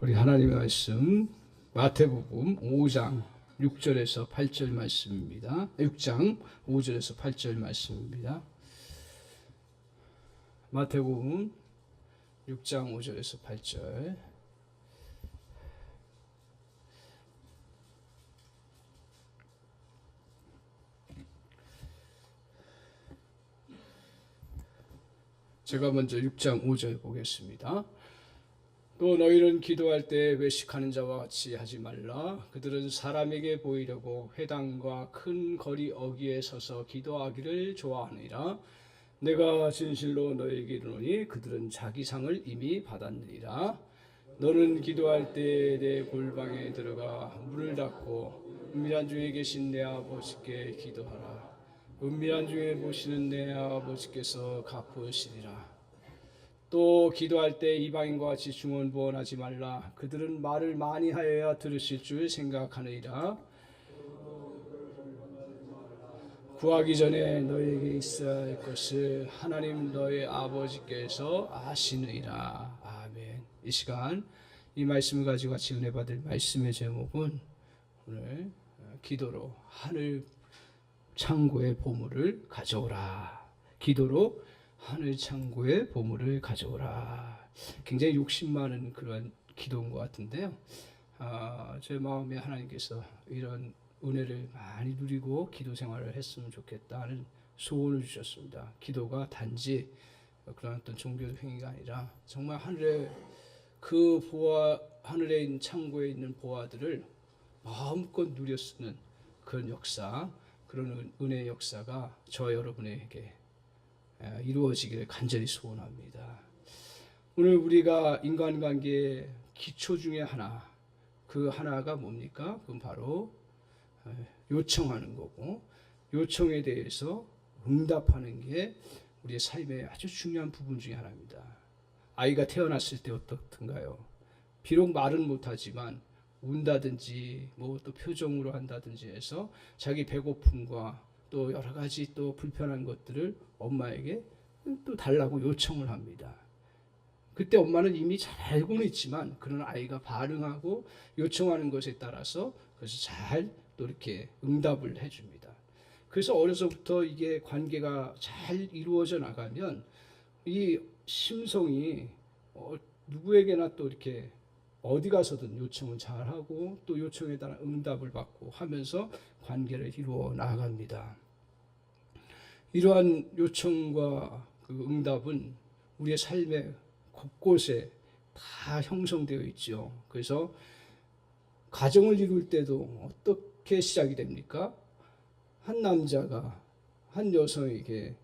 우리 하나님의 말씀 마태복음 5장 6절에서 8절 말씀입니다. 6장 5절에서 8절 말씀입니다. 마태복음 6장 5절에서 8절. 제가 먼저 6장 5절 보겠습니다. 또 너희는 기도할 때 외식하는 자와 같이 하지 말라. 그들은 사람에게 보이려고 회당과 큰 거리 어귀에 서서 기도하기를 좋아하느니라. 내가 진실로 너희에게 이르노니 그들은 자기 상을 이미 받았느니라. 너는 기도할 때 내 골방에 들어가 문을 닫고 은밀한 중에 계신 내 아버지께 기도하라. 은밀한 중에 보시는 내 아버지께서 갚으시리라. 또 기도할 때 이방인과 같이 중언부언하지 말라. 그들은 말을 많이 하여야 들으실 줄 생각하느니라. 구하기 전에 너희에게 있어야 할 것을 하나님 너희 아버지께서 아시느니라. 아멘. 이 시간 이 말씀을 가지고 같이 은혜 받을 말씀의 제목은 오늘 기도로 하늘 창고의 보물을 가져오라. 기도로 하늘 창고의 보물을 가져오라. 굉장히 욕심 많은 그런 기도인 것 같은데요. 제 마음에 하나님께서 이런 은혜를 많이 누리고 기도 생활을 했으면 좋겠다는 소원을 주셨습니다. 기도가 단지 그런 어떤 종교 행위가 아니라 정말 하늘에 그 보화, 하늘에 있는 창고에 있는 보화들을 마음껏 누려 쓰는 그런 역사, 그런 은혜의 역사가 저 여러분에게 이루어지기를 간절히 소원합니다. 오늘 우리가 인간관계의 기초 중에 하나, 그 하나가 뭡니까? 그건 바로 요청하는 거고, 요청에 대해서 응답하는 게 우리의 삶의 아주 중요한 부분 중에 하나입니다. 아이가 태어났을 때 어떻든가요? 비록 말은 못하지만 운다든지 뭐 또 표정으로 한다든지 해서 자기 배고픔과 또 여러 가지 또 불편한 것들을 엄마에게 또 달라고 요청을 합니다. 그때 엄마는 이미 잘 알고는 있지만 그런 아이가 반응하고 요청하는 것에 따라서 그래서 잘 또 이렇게 응답을 해줍니다. 그래서 어려서부터 이게 관계가 잘 이루어져 나가면 이 심성이 누구에게나 또 이렇게 어디 가서든 요청을 잘하고 또 요청에 따라 응답을 받고 하면서 관계를 이루어 나갑니다. 이러한 요청과 그 응답은 우리의 삶의 곳곳에 다 형성되어 있죠. 그래서 가정을 이룰 때도 어떻게 시작이 됩니까? 한 남자가 한 여성에게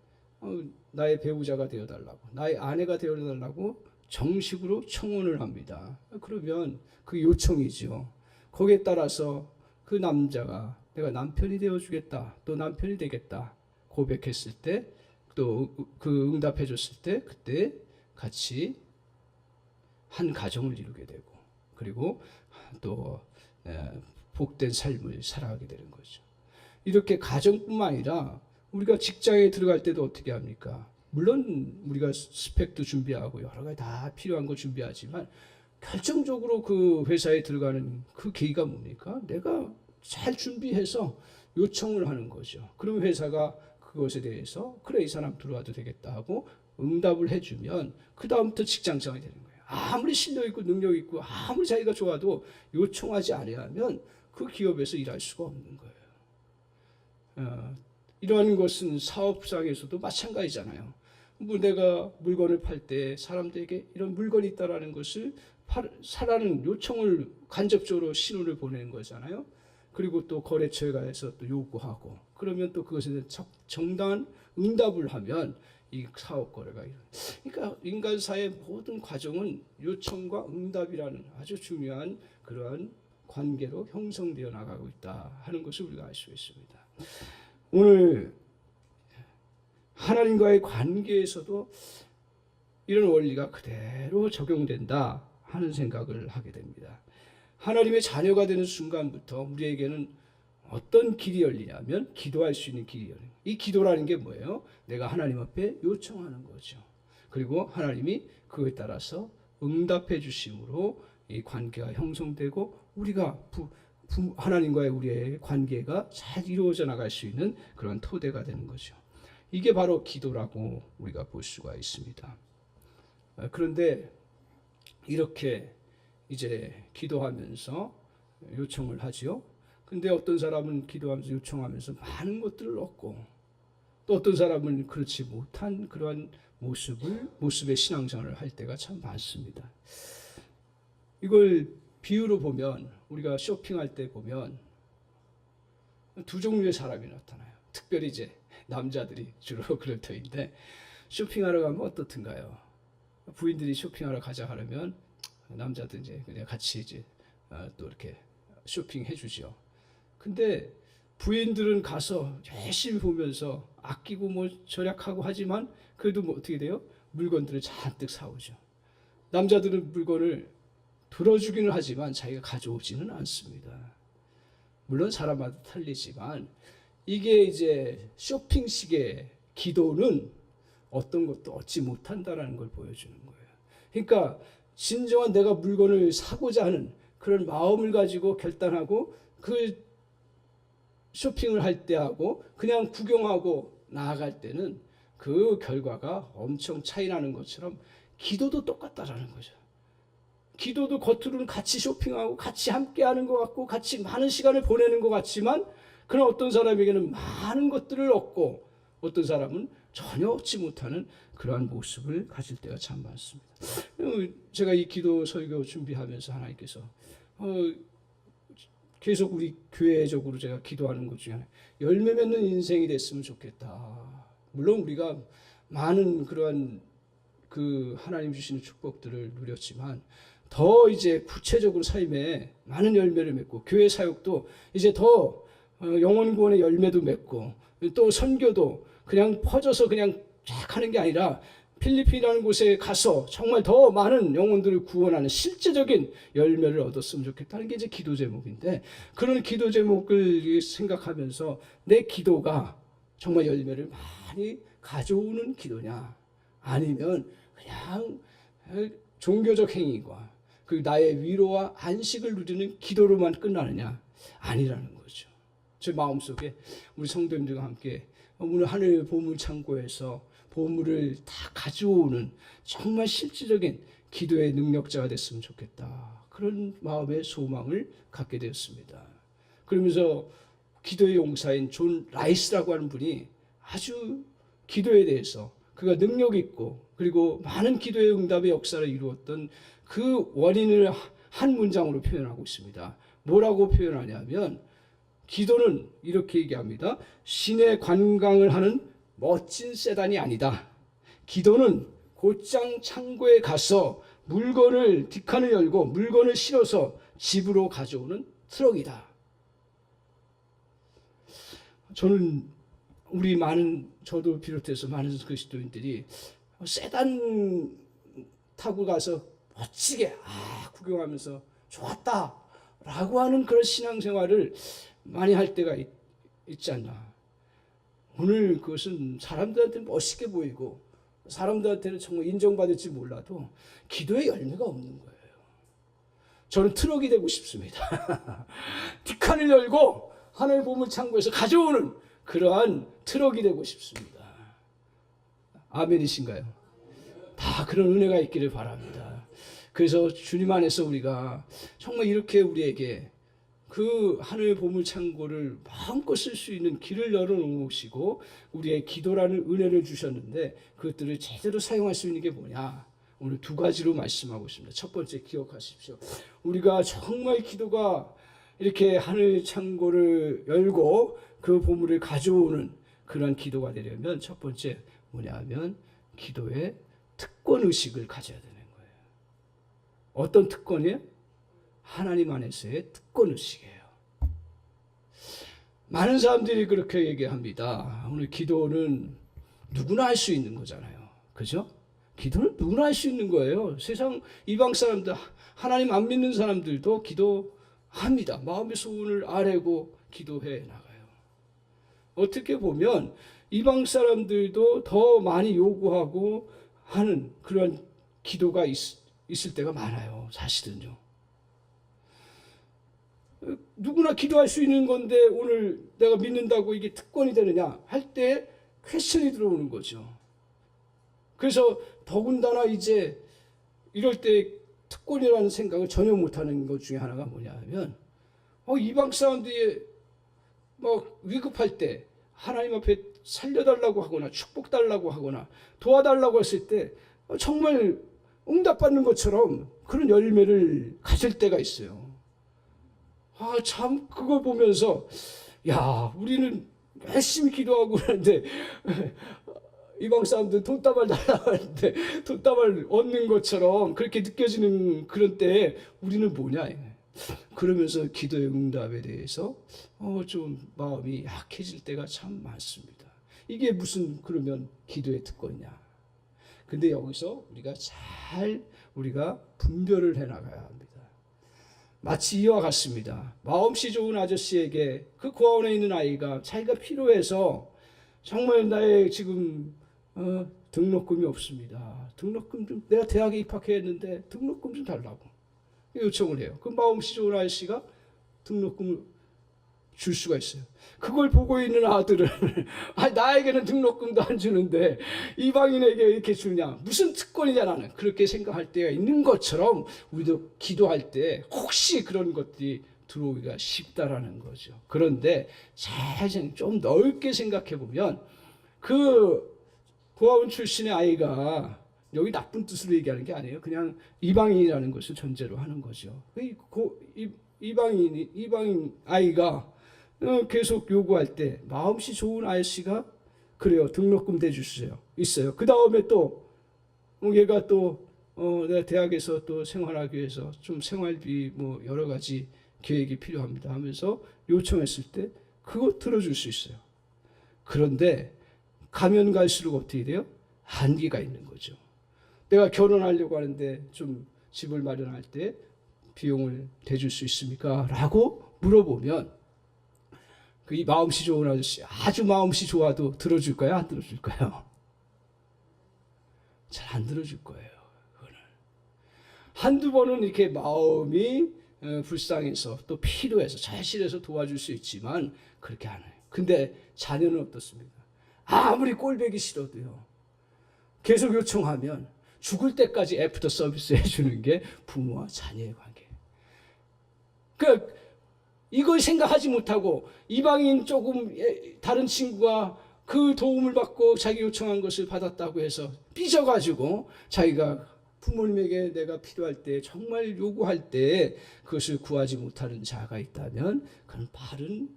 나의 배우자가 되어달라고, 나의 아내가 되어달라고 정식으로 청혼을 합니다. 그러면 그 요청이죠. 거기에 따라서 그 남자가 내가 남편이 되어주겠다, 또 남편이 되겠다 고백했을 때, 또 그 응답해 줬을 때 그때 같이 한 가정을 이루게 되고, 그리고 또 복된 삶을 살아가게 되는 거죠. 이렇게 가정뿐만 아니라 우리가 직장에 들어갈 때도 어떻게 합니까? 물론 우리가 스펙도 준비하고 여러 가지 다 필요한 거 준비하지만 결정적으로 그 회사에 들어가는 그 계기가 뭡니까? 내가 잘 준비해서 요청을 하는 거죠. 그럼 회사가 그것에 대해서 그래 이 사람 들어와도 되겠다 하고 응답을 해주면 그 다음부터 직장생활이 되는 거예요. 아무리 실력 있고 능력 있고 아무리 자기가 좋아도 요청하지 않으면 그 기업에서 일할 수가 없는 거예요. 이러한 것은 사업상에서도 마찬가지잖아요. 뭐 내가 물건을 팔 때 사람들에게 이런 물건이 있다라는 것을 사라는 요청을 간접적으로 신호를 보내는 거잖아요. 그리고 또 거래처에 가서 또 요구하고 그러면 또 그것에 대한 정당한 응답을 하면 이 사업 거래가 일어나요. 그러니까 인간사의 모든 과정은 요청과 응답이라는 아주 중요한 그러한 관계로 형성되어 나가고 있다 하는 것을 우리가 알 수 있습니다. 오늘 하나님과의 관계에서도 이런 원리가 그대로 적용된다 하는 생각을 하게 됩니다. 하나님의 자녀가 되는 순간부터 우리에게는 어떤 길이 열리냐면 기도할 수 있는 길이 열려요. 이 기도라는 게 뭐예요? 내가 하나님 앞에 요청하는 거죠. 그리고 하나님이 그에 따라서 응답해 주심으로 이 관계가 형성되고 우리가 하나님과의 우리의 관계가 잘 이루어져 나갈 수 있는 그런 토대가 되는 거죠. 이게 바로 기도라고 우리가 볼 수가 있습니다. 그런데 이렇게 이제 기도하면서 요청을 하지요. 근데 어떤 사람은 기도하면서 요청하면서 많은 것들을 얻고, 또 어떤 사람은 그렇지 못한 그러한 모습의 신앙생활을 할 때가 참 많습니다. 이걸 비유로 보면, 우리가 쇼핑할 때 보면 두 종류의 사람이 나타나요. 특별히 이제 남자들이 주로 그럴 터인데, 쇼핑하러 가면 어떻든가요? 부인들이 쇼핑하러 가자 하려면 남자들 이제 그냥 같이 이제 또 이렇게 쇼핑해 주죠. 근데 부인들은 가서 열심히 보면서 아끼고 뭐 절약하고 하지만 그래도 뭐 어떻게 돼요? 물건들을 잔뜩 사오죠. 남자들은 물건을 들어주기는 하지만 자기가 가져오지는 않습니다. 물론 사람마다 틀리지만 이게 이제 쇼핑식의 기도는 어떤 것도 얻지 못한다라는 걸 보여주는 거예요. 그러니까 진정한 내가 물건을 사고자 하는 그런 마음을 가지고 결단하고 그 쇼핑을 할 때하고 그냥 구경하고 나아갈 때는 그 결과가 엄청 차이 나는 것처럼 기도도 똑같다라는 거죠. 기도도 겉으로는 같이 쇼핑하고 같이 함께하는 것 같고 같이 많은 시간을 보내는 것 같지만, 그런 어떤 사람에게는 많은 것들을 얻고 어떤 사람은 전혀 얻지 못하는 그러한 모습을 가질 때가 참 많습니다. 제가 이 기도 설교 준비하면서 하나님께서 계속 우리 교회적으로 제가 기도하는 것 중에 하나, 열매 맺는 인생이 됐으면 좋겠다. 물론 우리가 많은 그러한 그 하나님 주시는 축복들을 누렸지만 더 이제 구체적으로 삶에 많은 열매를 맺고, 교회 사역도 이제 더 영혼 구원의 열매도 맺고, 또 선교도 그냥 퍼져서 그냥 쫙 하는 게 아니라 필리핀이라는 곳에 가서 정말 더 많은 영혼들을 구원하는 실제적인 열매를 얻었으면 좋겠다는 게 이제 기도 제목인데, 그런 기도 제목을 생각하면서 내 기도가 정말 열매를 많이 가져오는 기도냐, 아니면 그냥 종교적 행위과 그 나의 위로와 안식을 누리는 기도로만 끝나느냐, 아니라는 거죠. 제 마음속에 우리 성도님들과 함께 오늘 하늘 보물 창고에서 보물을 다 가져오는 정말 실질적인 기도의 능력자가 됐으면 좋겠다, 그런 마음의 소망을 갖게 되었습니다. 그러면서 기도의 용사인 존 라이스라고 하는 분이 아주 기도에 대해서 그가 능력 있고 그리고 많은 기도의 응답의 역사를 이루었던 그 원인을 한 문장으로 표현하고 있습니다. 뭐라고 표현하냐면, 기도는 이렇게 얘기합니다. 신의 관광을 하는 멋진 세단이 아니다. 기도는 곧장 창고에 가서 뒷칸을 열고 물건을 실어서 집으로 가져오는 트럭이다. 저는 저도 비롯해서 많은 그리스도인들이 세단 타고 가서 멋지게 구경하면서 좋았다 라고 하는 그런 신앙생활을 많이 할 때가 있지 않나. 오늘 그것은 사람들한테는 멋있게 보이고 사람들한테는 정말 인정받을지 몰라도 기도의 열매가 없는 거예요. 저는 트럭이 되고 싶습니다. 뒷칸을 열고 하늘 보물 창고에서 가져오는 그러한 트럭이 되고 싶습니다. 아멘이신가요? 다 그런 은혜가 있기를 바랍니다. 그래서 주님 안에서 우리가 정말 이렇게 우리에게 그 하늘 보물 창고를 마음껏 쓸 수 있는 길을 열어놓으시고 우리의 기도라는 은혜를 주셨는데, 그것들을 제대로 사용할 수 있는 게 뭐냐, 오늘 두 가지로 말씀하고 있습니다. 첫 번째, 기억하십시오. 우리가 정말 기도가 이렇게 하늘 창고를 열고 그 보물을 가져오는 그런 기도가 되려면 첫 번째 뭐냐면 기도의 특권의식을 가져야 되는 거예요. 어떤 특권이에요? 하나님 안에서의 특권의식이에요. 많은 사람들이 그렇게 얘기합니다. 오늘 기도는 누구나 할 수 있는 거잖아요. 그죠? 기도는 누구나 할 수 있는 거예요. 세상 이방 사람들, 하나님 안 믿는 사람들도 기도합니다. 마음의 소원을 아뢰고 기도해 나가요. 어떻게 보면 이방 사람들도 더 많이 요구하고 하는 그런 기도가 있을 때가 많아요. 사실은요. 누구나 기도할 수 있는 건데 오늘 내가 믿는다고 이게 특권이 되느냐 할 때 퀘스천이 들어오는 거죠. 그래서 더군다나 이제 이럴 때 특권이라는 생각을 전혀 못하는 것 중에 하나가 뭐냐 하면 이방 사람들이 뭐 위급할 때 하나님 앞에 살려달라고 하거나 축복 달라고 하거나 도와달라고 했을 때 정말 응답받는 것처럼 그런 열매를 가질 때가 있어요. 참 그거 보면서 야 우리는 열심히 기도하고 그러는데 이방 사람들 돈다발 달라고 하는데 돈다발 얻는 것처럼 그렇게 느껴지는 그런 때에 우리는 뭐냐 그러면서 기도의 응답에 대해서 좀 마음이 약해질 때가 참 많습니다. 이게 무슨 그러면 기도의 특권이냐. 근데 여기서 우리가 분별을 해나가야 합니다. 마치 이와 같습니다. 마음씨 좋은 아저씨에게 그 고아원에 있는 아이가 자기가 필요해서 정말 나의 지금 등록금이 없습니다. 등록금 좀 내가 대학에 입학해야 했는데 등록금 좀 달라고 요청을 해요. 그 마음씨 좋은 아저씨가 등록금을 줄 수가 있어요. 그걸 보고 있는 아들은 나에게는 등록금도 안 주는데 이방인에게 이렇게 주냐 무슨 특권이냐 나는 그렇게 생각할 때가 있는 것처럼 우리도 기도할 때 혹시 그런 것들이 들어오기가 쉽다라는 거죠. 그런데 잘 좀 넓게 생각해 보면 그 고아원 출신의 아이가 여기 나쁜 뜻으로 얘기하는 게 아니에요. 그냥 이방인이라는 것을 전제로 하는 거죠. 이방인 아이가 계속 요구할 때 마음씨 좋은 아저씨가 그래요. 등록금 대주세요. 있어요. 그 다음에 또 얘가 또 내가 대학에서 또 생활하기 위해서 좀 생활비 뭐 여러 가지 계획이 필요합니다 하면서 요청했을 때 그거 들어줄 수 있어요. 그런데 가면 갈수록 어떻게 돼요? 한계가 있는 거죠. 내가 결혼하려고 하는데 좀 집을 마련할 때 비용을 대줄 수 있습니까? 라고 물어보면 이 마음씨 좋은 아저씨 아주 마음씨 좋아도 들어줄까요? 안 들어줄까요? 잘 안 들어줄 거예요. 그거는. 한두 번은 이렇게 마음이 불쌍해서 또 필요해서 절실해서 도와줄 수 있지만 그렇게 안 해요. 근데 자녀는 어떻습니까? 아무리 꼴보기 싫어도요. 계속 요청하면 죽을 때까지 애프터 서비스 해주는 게 부모와 자녀의 관계예요. 그러니까 이걸 생각하지 못하고 이방인 조금 다른 친구가 그 도움을 받고 자기 요청한 것을 받았다고 해서 삐져가지고 자기가 부모님에게 내가 필요할 때 정말 요구할 때 그것을 구하지 못하는 자가 있다면 그건 바른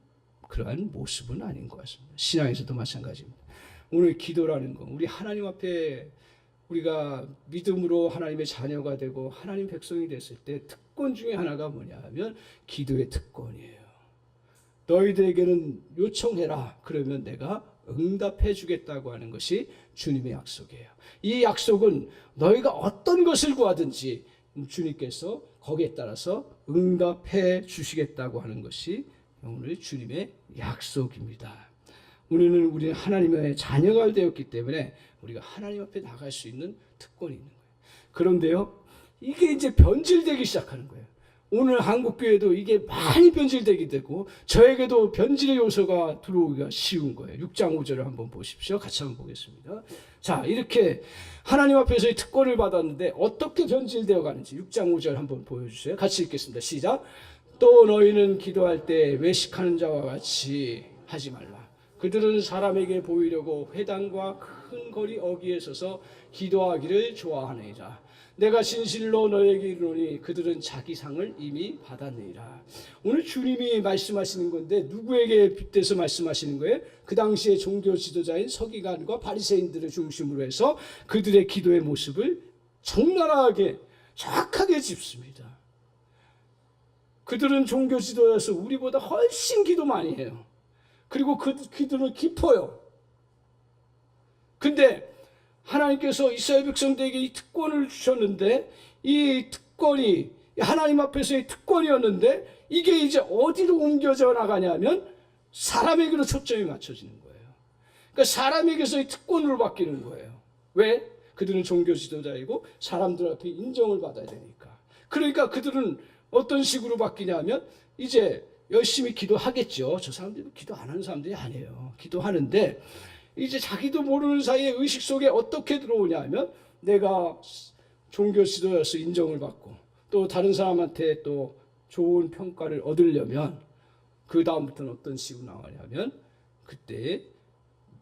그러한 모습은 아닌 것 같습니다. 신앙에서도 마찬가지입니다. 오늘 기도라는 거 우리 하나님 앞에 우리가 믿음으로 하나님의 자녀가 되고 하나님 백성이 됐을 때 특권 중에 하나가 뭐냐 하면 기도의 특권이에요. 너희들에게는 요청해라. 그러면 내가 응답해 주겠다고 하는 것이 주님의 약속이에요. 이 약속은 너희가 어떤 것을 구하든지 주님께서 거기에 따라서 응답해 주시겠다고 하는 것이 오늘 주님의 약속입니다. 우리는 하나님의 자녀가 되었기 때문에 우리가 하나님 앞에 나갈 수 있는 특권이 있는 거예요. 그런데요, 이게 이제 변질되기 시작하는 거예요. 오늘 한국교회도 이게 많이 변질되게 되고 저에게도 변질의 요소가 들어오기가 쉬운 거예요. 6장 5절을 한번 보십시오. 같이 한번 보겠습니다. 자, 이렇게 하나님 앞에서의 특권을 받았는데 어떻게 변질되어 가는지 6장 5절 한번 보여주세요. 같이 읽겠습니다. 시작. 또 너희는 기도할 때 외식하는 자와 같이 하지 말라. 그들은 사람에게 보이려고 회당과 큰 거리 어귀에 서서 기도하기를 좋아하느니라. 내가 진실로 너에게 이르노니 그들은 자기 상을 이미 받았느니라. 오늘 주님이 말씀하시는 건데 누구에게 빗대서 말씀하시는 거예요? 그 당시에 종교 지도자인 서기관과 바리새인들을 중심으로 해서 그들의 기도의 모습을 적나라하게 정확하게 짚습니다. 그들은 종교 지도자여서 우리보다 훨씬 기도 많이 해요. 그리고 그 기도는 깊어요. 근데 하나님께서 이스라엘 백성들에게 이 특권을 주셨는데 이 특권이 하나님 앞에서의 특권이었는데 이게 이제 어디로 옮겨져 나가냐면 사람에게로 초점이 맞춰지는 거예요. 그러니까 사람에게서의 특권으로 바뀌는 거예요. 왜? 그들은 종교 지도자이고 사람들 앞에 인정을 받아야 되니까. 그러니까 그들은 어떤 식으로 바뀌냐면 이제 열심히 기도하겠죠. 저 사람들이 기도 안 하는 사람들이 아니에요. 기도하는데 이제 자기도 모르는 사이에 의식 속에 어떻게 들어오냐 하면 내가 종교 지도자로서 인정을 받고 또 다른 사람한테 또 좋은 평가를 얻으려면 그 다음부터는 어떤 식으로 나오냐면 그때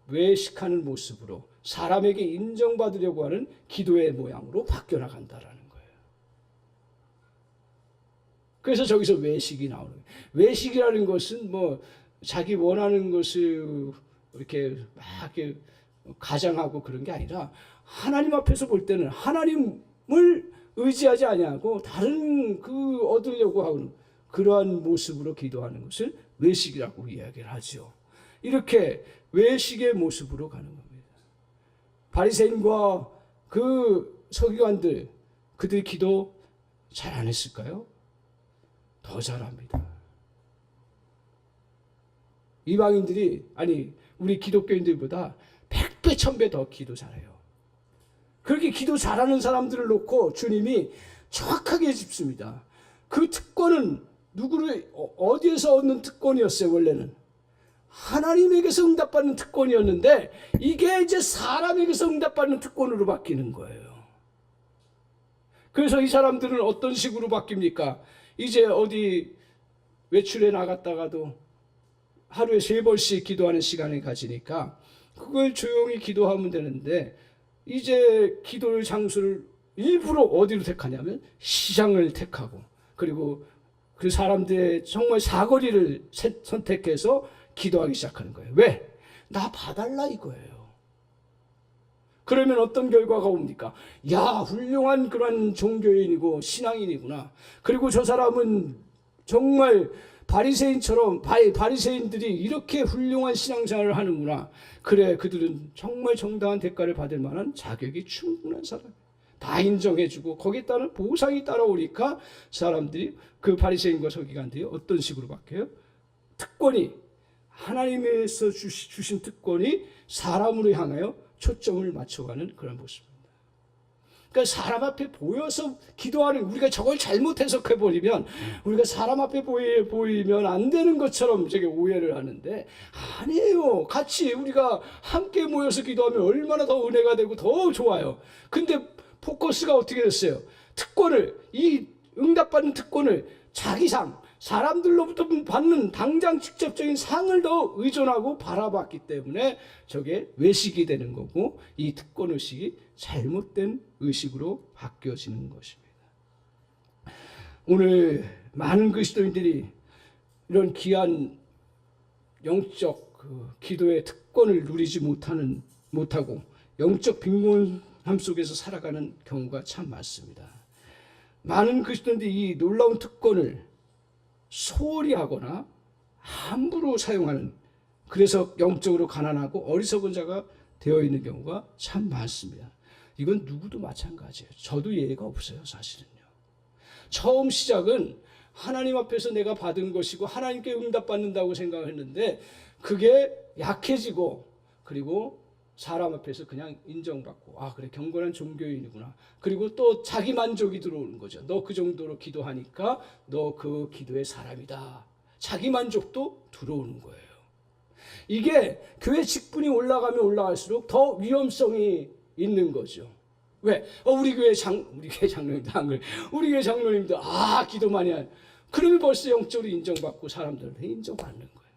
외식하는 모습으로 사람에게 인정받으려고 하는 기도의 모양으로 바뀌어 나간다라는 거예요. 그래서 저기서 외식이 나오는 거예요. 외식이라는 것은 뭐 자기 원하는 것을 이렇게 막 이렇게 가장하고 그런 게 아니라 하나님 앞에서 볼 때는 하나님을 의지하지 아니하고 다른 그 얻으려고 하는 그러한 모습으로 기도하는 것을 외식이라고 이야기를 하죠. 이렇게 외식의 모습으로 가는 겁니다. 바리새인과 그 서기관들 그들이 기도 잘 안 했을까요? 더 잘합니다. 이방인들이 아니 우리 기독교인들보다 100배 1000배 더 기도 잘해요. 그렇게 기도 잘하는 사람들을 놓고 주님이 정확하게 짚습니다. 그 특권은 누구를 어디에서 얻는 특권이었어요? 원래는 하나님에게서 응답받는 특권이었는데 이게 이제 사람에게서 응답받는 특권으로 바뀌는 거예요. 그래서 이 사람들은 어떤 식으로 바뀝니까? 이제 어디 외출에 나갔다가도 하루에 3번씩 기도하는 시간을 가지니까 그걸 조용히 기도하면 되는데 이제 기도의 장소를 일부러 어디로 택하냐면 시장을 택하고 그리고 그 사람들의 정말 사거리를 선택해서 기도하기 시작하는 거예요. 왜? 나 봐달라 이거예요. 그러면 어떤 결과가 옵니까? 야, 훌륭한 그런 종교인이고 신앙인이구나. 그리고 저 사람은 정말 바리새인처럼 바리새인들이 이렇게 훌륭한 신앙생활을 하는구나. 그래, 그들은 정말 정당한 대가를 받을 만한 자격이 충분한 사람. 다 인정해주고 거기에 따른 보상이 따라오니까 사람들이 그 바리새인과 서기관들이 어떤 식으로 바뀌어요? 특권이 하나님에서 주신 특권이 사람으로 향하여 초점을 맞춰가는 그런 모습입니다. 그러니까 사람 앞에 보여서 기도하는 우리가 저걸 잘못 해석해버리면 우리가 사람 앞에 보이면 안 되는 것처럼 저게 오해를 하는데 아니에요. 같이 우리가 함께 모여서 기도하면 얼마나 더 은혜가 되고 더 좋아요. 근데 포커스가 어떻게 됐어요? 특권을 이 응답받는 특권을 자기 상 사람들로부터 받는 당장 직접적인 상을 더 의존하고 바라봤기 때문에 저게 외식이 되는 거고 이 특권 의식이 잘못된 의식으로 바뀌어지는 것입니다. 오늘 많은 그리스도인들이 이런 귀한 영적 기도의 특권을 누리지 못하고 영적 빈곤함 속에서 살아가는 경우가 참 많습니다. 많은 그리스도인들이 이 놀라운 특권을 소홀히 하거나 함부로 사용하는 그래서 영적으로 가난하고 어리석은 자가 되어 있는 경우가 참 많습니다. 이건 누구도 마찬가지예요. 저도 예외가 없어요. 사실은요. 처음 시작은 하나님 앞에서 내가 받은 것이고 하나님께 응답받는다고 생각했는데 그게 약해지고 그리고 사람 앞에서 그냥 인정받고 아 그래 경건한 종교인이구나. 그리고 또 자기 만족이 들어오는 거죠. 너 그 정도로 기도하니까 너 그 기도의 사람이다. 자기 만족도 들어오는 거예요. 이게 교회 직분이 올라가면 올라갈수록 더 위험성이 있는 거죠. 왜? 우리 교회 장로님도 안 그래. 우리 교회 장로님도 기도 많이 한. 그러면 벌써 영적으로 인정받고 사람들한테 인정받는 거예요.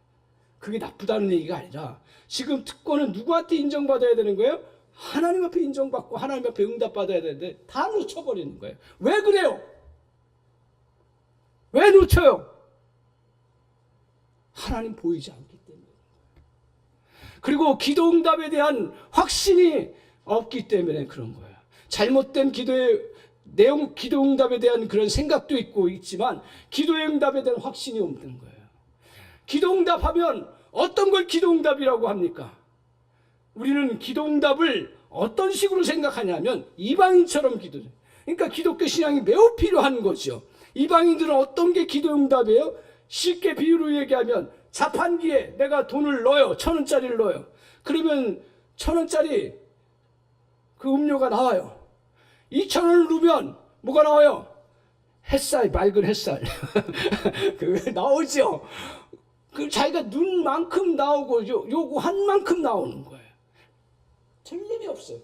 그게 나쁘다는 얘기가 아니라 지금 특권은 누구한테 인정받아야 되는 거예요? 하나님 앞에 인정받고 하나님 앞에 응답받아야 되는데 다 놓쳐버리는 거예요. 왜 그래요? 왜 놓쳐요? 하나님 보이지 않기 때문에. 그리고 기도 응답에 대한 확신이 없기 때문에 그런 거예요. 잘못된 기도의 내용, 기도 응답에 대한 그런 생각도 있지만 기도의 응답에 대한 확신이 없는 거예요. 기도 응답하면 어떤 걸 기도 응답이라고 합니까? 우리는 기도 응답을 어떤 식으로 생각하냐면 이방인처럼 기도해요. 그러니까 기독교 신앙이 매우 필요한 거죠. 이방인들은 어떤 게 기도 응답이에요? 쉽게 비유로 얘기하면 자판기에 내가 돈을 넣어요. 1,000원짜리를 넣어요. 그러면 1,000원짜리 그 음료가 나와요. 2,000원을 넣으면 뭐가 나와요? 햇살, 맑은 햇살. 그 나오죠. 그 자기가 눈만큼 나오고 요구한 만큼 나오는 거예요. 틀림이 없어요.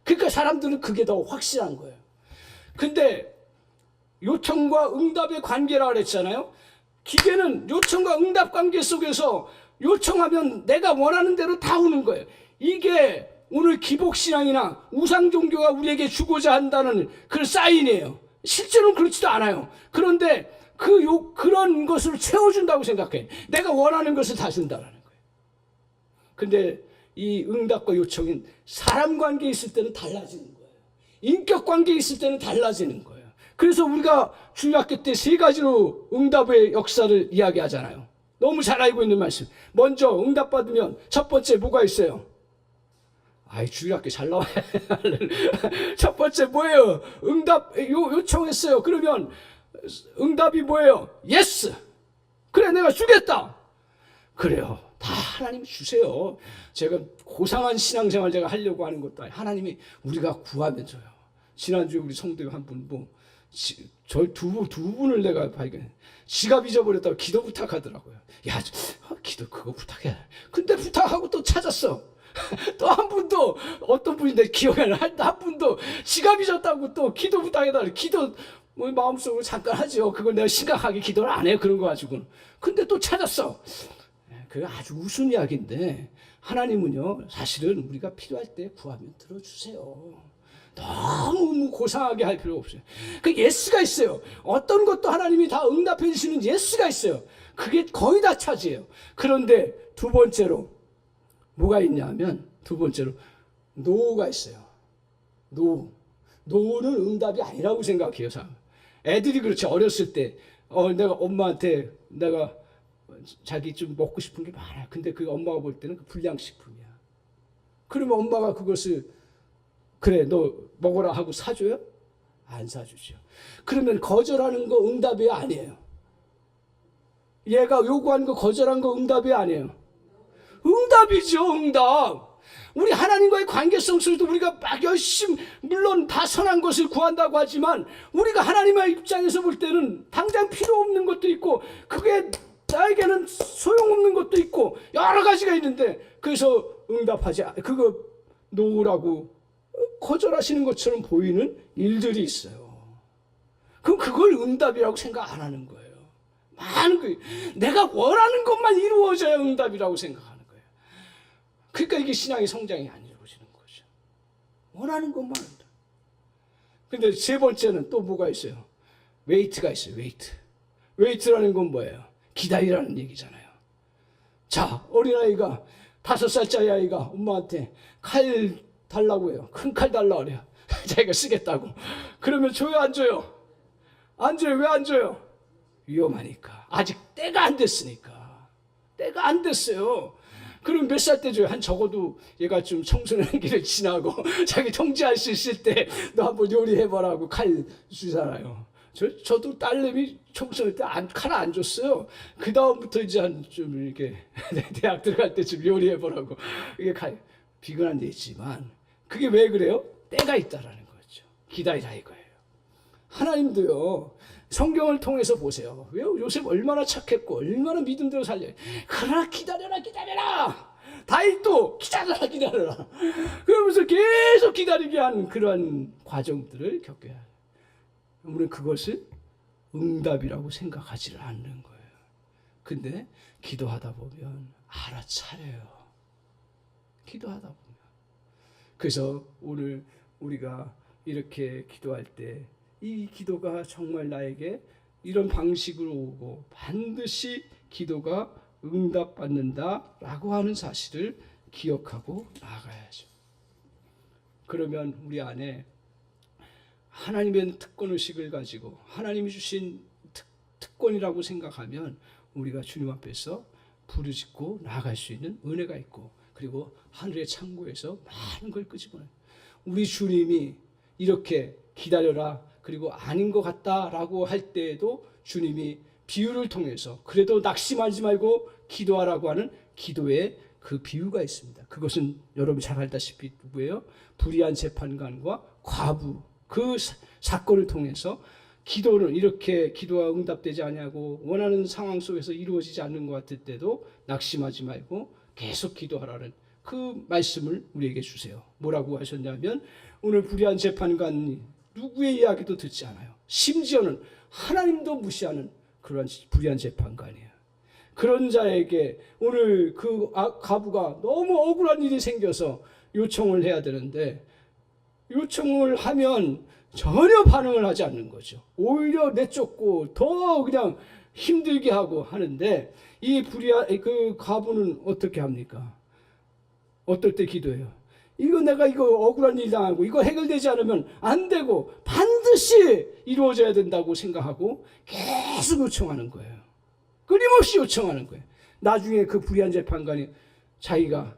그러니까 사람들은 그게 더 확실한 거예요. 근데 요청과 응답의 관계라고 그랬잖아요. 기계는 요청과 응답 관계 속에서 요청하면 내가 원하는 대로 다 오는 거예요. 이게 오늘 기복신앙이나 우상종교가 우리에게 주고자 한다는 그 사인이에요. 실제로는 그렇지도 않아요. 그런데 그런 것을 채워준다고 생각해. 내가 원하는 것을 다 준다는 거예요. 근데 이 응답과 요청은 사람 관계에 있을 때는 달라지는 거예요. 인격 관계에 있을 때는 달라지는 거예요. 그래서 우리가 주일학교 때 세 가지로 응답의 역사를 이야기하잖아요. 너무 잘 알고 있는 말씀. 먼저 응답받으면 첫 번째 뭐가 있어요? 주일학교 잘 나와요. 첫 번째 뭐예요? 응답 요청했어요. 그러면 응답이 뭐예요? 예스. 그래, 내가 주겠다. 그래요. 다 하나님이 주세요. 제가 고상한 신앙생활 제가 하려고 하는 것도 아니에요. 하나님이 우리가 구하면 줘요. 지난주에 우리 성도님 한 분, 저희 두 분을 내가 발견해. 지갑 잊어버렸다고 기도 부탁하더라고요. 야, 기도 그거 부탁해. 근데 부탁하고 또 찾았어. 또 한 분도, 어떤 분인데 기억이 안 나. 한 분도 지갑 잊었다고 또 기도 부탁해달라고. 기도 뭐 마음속으로 잠깐 하죠. 그걸 내가 심각하게 기도를 안 해요. 그런 거 가지고는. 근데 또 찾았어. 그게 아주 우스운 이야기인데 하나님은요, 사실은 우리가 필요할 때 구하면 들어주세요. 너무 고상하게 할 필요 없어요. 그 예스가 있어요. 어떤 것도 하나님이 다 응답해 주시는 예스가 있어요. 그게 거의 다 차지해요. 그런데 두 번째로 뭐가 있냐면, 두 번째로 노가 있어요. 노는 응답이 아니라고 생각해요. 애들이 그렇지. 어렸을 때 내가 엄마한테 내가 자기 좀 먹고 싶은 게 많아요. 근데 그 엄마가 볼 때는 그 불량식품이야. 그러면 엄마가 그것을 그래 너 먹어라 하고 사줘요? 안 사주죠. 그러면 거절하는 거 응답이 아니에요. 얘가 요구하는 거 거절한 거 응답이 아니에요. 응답이죠. 응답. 우리 하나님과의 관계성 속에도 우리가 막 열심히, 물론 다 선한 것을 구한다고 하지만 우리가 하나님의 입장에서 볼 때는 당장 필요 없는 것도 있고 그게 나에게는 소용없는 것도 있고 여러 가지가 있는데, 그래서 응답하지, 그거 노라고 거절하시는 것처럼 보이는 일들이 있어요. 그럼 그걸 응답이라고 생각 안 하는 거예요. 많은 거, 내가 원하는 것만 이루어져야 응답이라고 생각하는 거예요. 그러니까 이게 신앙의 성장이 안 이루어지는 거죠. 원하는 것만 한다. 근데 세 번째는 또 뭐가 있어요? 웨이트가 있어요. 웨이트라는 건 뭐예요? 기다리라는 얘기잖아요. 자, 어린아이가 5살짜리 아이가 엄마한테 칼 달라고 해요. 큰 칼 달라고 그래요. 자기가 쓰겠다고. 그러면 줘요, 안 줘요? 안 줘요. 왜 안 줘요? 위험하니까. 아직 때가 안 됐으니까. 때가 안 됐어요. 그럼 몇 살 때 줘요? 한 적어도 얘가 좀 청소년기를 지나고 자기 통제할 수 있을 때 너 한번 요리해보라고 칼 주잖아요. 저도 딸내미 청소년 때 칼 안 줬어요. 그 다음부터 이제 한 좀 이렇게 대학 들어갈 때 좀 요리해보라고. 이게 비근한 데 있지만 그게 왜 그래요? 때가 있다라는 거죠. 기다리라 이거예요. 하나님도요, 성경을 통해서 보세요. 왜 요셉 얼마나 착했고 얼마나 믿음대로 살려요. 그러나 기다려라. 다윗도 기다려라. 그러면서 계속 기다리게 한 그러한 과정들을 겪어야 해요. 우리는 그것을 응답이라고 생각하지를 않는 거예요. 근데 기도하다 보면 알아차려요. 기도하다 보면. 그래서 오늘 우리가 이렇게 기도할 때 이 기도가 정말 나에게 이런 방식으로 오고 반드시 기도가 응답받는다라고 하는 사실을 기억하고 나아가야죠. 그러면 우리 안에 하나님의 특권의식을 가지고 하나님이 주신 특권이라고 생각하면 우리가 주님 앞에서 부르짖고 나아갈 수 있는 은혜가 있고, 그리고 하늘의 창고에서 많은 걸 끄집어내요. 우리 주님이 이렇게 기다려라, 그리고 아닌 것 같다라고 할 때에도 주님이 비유를 통해서 그래도 낙심하지 말고 기도하라고 하는 기도의 그 비유가 있습니다. 그것은 여러분 잘 알다시피 누구예요? 불의한 재판관과 과부, 그 사건을 통해서 기도는 이렇게 기도가 응답되지 아니하고 원하는 상황 속에서 이루어지지 않는 것 같을 때도 낙심하지 말고 계속 기도하라는 그 말씀을 우리에게 주세요. 뭐라고 하셨냐면 오늘 불의한 재판관이 누구의 이야기도 듣지 않아요. 심지어는 하나님도 무시하는 그런 불의한 재판관이에요. 그런 자에게 오늘 그 가부가 너무 억울한 일이 생겨서 요청을 해야 되는데 요청을 하면 전혀 반응을 하지 않는 거죠. 오히려 내쫓고 더 그냥 힘들게 하고 하는데 이 불의한 그 가부는 어떻게 합니까? 어떨 때 기도해요? 내가 억울한 일 당하고 이거 해결되지 않으면 안 되고 반드시 이루어져야 된다고 생각하고 계속 요청하는 거예요. 끊임없이 요청하는 거예요. 나중에 그 불의한 재판관이 자기가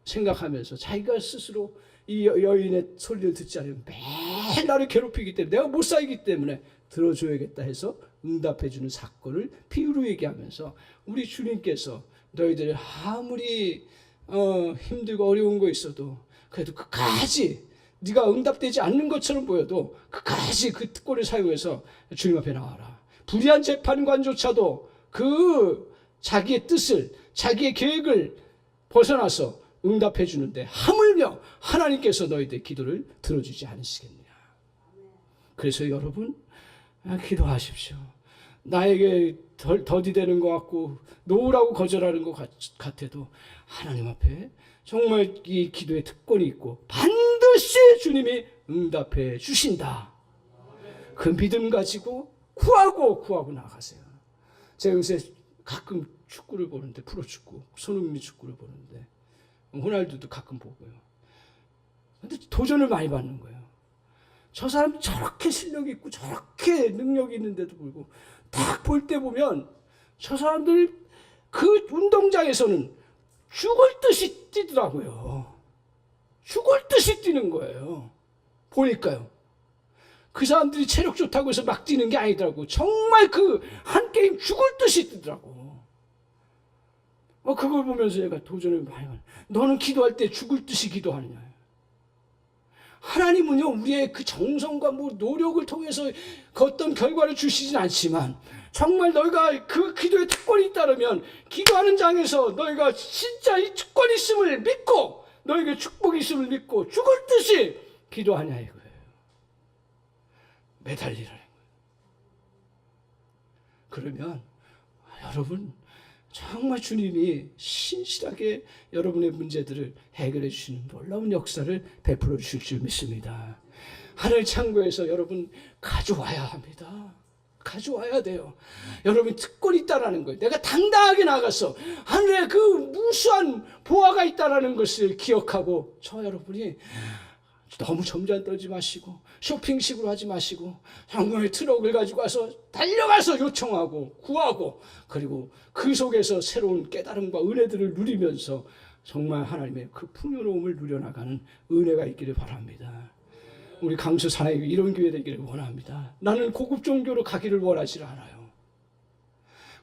생각하면서 자기가 스스로 이 여인의 소리를 듣지 않으면 매일 나를 괴롭히기 때문에 내가 못 살기 때문에 들어줘야겠다 해서 응답해주는 사건을 비유로 얘기하면서 우리 주님께서 너희들 아무리 힘들고 어려운 거 있어도 그래도 끝까지 네가 응답되지 않는 것처럼 보여도 끝까지 그 특권을 사용해서 주님 앞에 나와라. 불의한 재판관조차도 그 자기의 뜻을 자기의 계획을 벗어나서 응답해 주는데 하물며 하나님께서 너희들의 기도를 들어주지 않으시겠느냐. 그래서 여러분 기도하십시오. 나에게 더디되는 것 같고 놓으라고 거절하는 것 같아도 하나님 앞에 정말 이 기도의 특권이 있고 반드시 주님이 응답해 주신다. 그 믿음 가지고 구하고 나가세요. 제가 요새 가끔 축구를 보는데 프로축구, 손흥민 축구를 보는데 호날두도 가끔 보고요. 근데 도전을 많이 받는 거예요. 저 사람 저렇게 실력이 있고 저렇게 능력이 있는데도 불구하고 딱 볼 때 보면 저 사람들 그 운동장에서는 죽을 듯이 뛰더라고요. 죽을 듯이 뛰는 거예요. 보니까요. 그 사람들이 체력 좋다고 해서 막 뛰는 게 아니더라고. 정말 그 한 게임 죽을 듯이 뛰더라고. 그걸 보면서 제가 도전을 많이 받아요. 너는 기도할 때 죽을 듯이 기도하느냐. 하나님은요, 우리의 그 정성과 노력을 통해서 그 어떤 결과를 주시진 않지만, 정말 너희가 그 기도의 특권이 있다면, 기도하는 장에서 너희가 진짜 이 특권이 있음을 믿고, 너에게 축복이 있음을 믿고, 죽을 듯이 기도하냐 이거예요. 매달리라는 거예요. 그러면, 여러분, 정말 주님이 신실하게 여러분의 문제들을 해결해 주시는 놀라운 역사를 베풀어 주실 줄 믿습니다. 하늘 창고에서 여러분 가져와야 합니다. 가져와야 돼요. 여러분 특권이 있다라는 거예요. 내가 당당하게 나가서 하늘에 그 무수한 보화가 있다라는 것을 기억하고 여러분이 너무 점잖 떨지 마시고 쇼핑식으로 하지 마시고 정말 트럭을 가지고 와서 달려가서 요청하고 구하고 그리고 그 속에서 새로운 깨달음과 은혜들을 누리면서 정말 하나님의 그 풍요로움을 누려나가는 은혜가 있기를 바랍니다. 우리 강수 사나이가 이런 교회 되기를 원합니다. 나는 고급 종교로 가기를 원하지 않아요.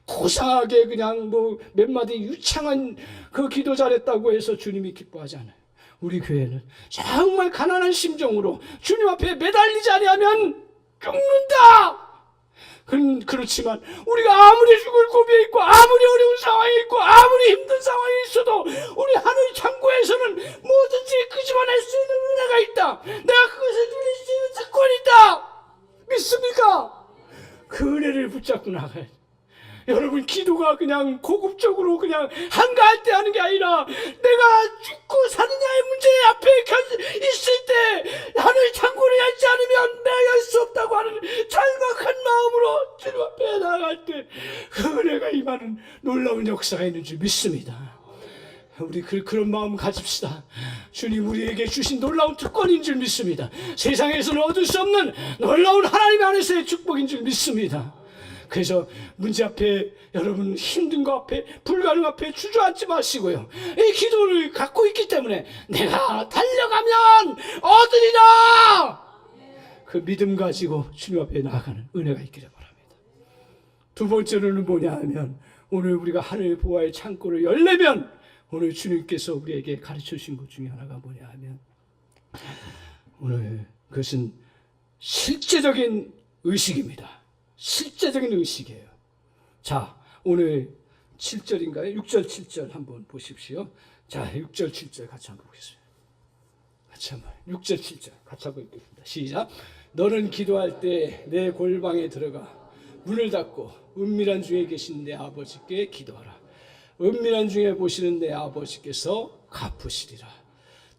고상하게 그냥 몇 마디 유창한 그 기도 잘했다고 해서 주님이 기뻐하지 않아요. 우리 교회는 정말 가난한 심정으로 주님 앞에 매달리지 않으면 죽는다. 그렇지만 우리가 아무리 죽을 고비에 있고 아무리 어려운 상황에 있고 아무리 힘든 상황에 있어도 우리 하늘 창고에서는 뭐든지 끄집어낼 수 있는 은혜가 있다. 내가 그것을 누릴 수 있는 특권이 있다. 믿습니까? 그 은혜를 붙잡고 나가야 돼. 여러분 기도가 그냥 고급적으로 그냥 한가할 때 하는 게 아니라 내가 죽고 사느냐의 문제 앞에 있을 때 하늘 창고를 열지 않으면 내가 열 수 없다고 하는 절박한 마음으로 주님 앞에 나아갈 때 그 은혜가 임하는 놀라운 역사가 있는 줄 믿습니다. 우리 그런 마음 가집시다. 주님 우리에게 주신 놀라운 특권인 줄 믿습니다. 세상에서는 얻을 수 없는 놀라운 하나님 안에서의 축복인 줄 믿습니다. 그래서 문제 앞에 여러분 힘든 거 앞에 불가능 앞에 주저앉지 마시고요. 이 기도를 갖고 있기 때문에 내가 달려가면 얻으리라. 그 믿음 가지고 주님 앞에 나아가는 은혜가 있기를 바랍니다. 두 번째로는 뭐냐 하면 오늘 우리가 하늘 보화의 창고를 열려면 오늘 주님께서 우리에게 가르쳐 주신 것 중에 하나가 뭐냐 하면 오늘 그것은 실제적인 의식입니다. 실제적인 의식이에요. 자, 오늘 7절인가요? 6절, 7절 한번 보십시오. 자, 6절, 7절 같이 한번 보겠습니다. 같이 한번 6절, 7절 같이 한번 읽겠습니다. 시작. 너는 기도할 때 내 골방에 들어가 문을 닫고 은밀한 중에 계신 내 아버지께 기도하라. 은밀한 중에 보시는 내 아버지께서 갚으시리라.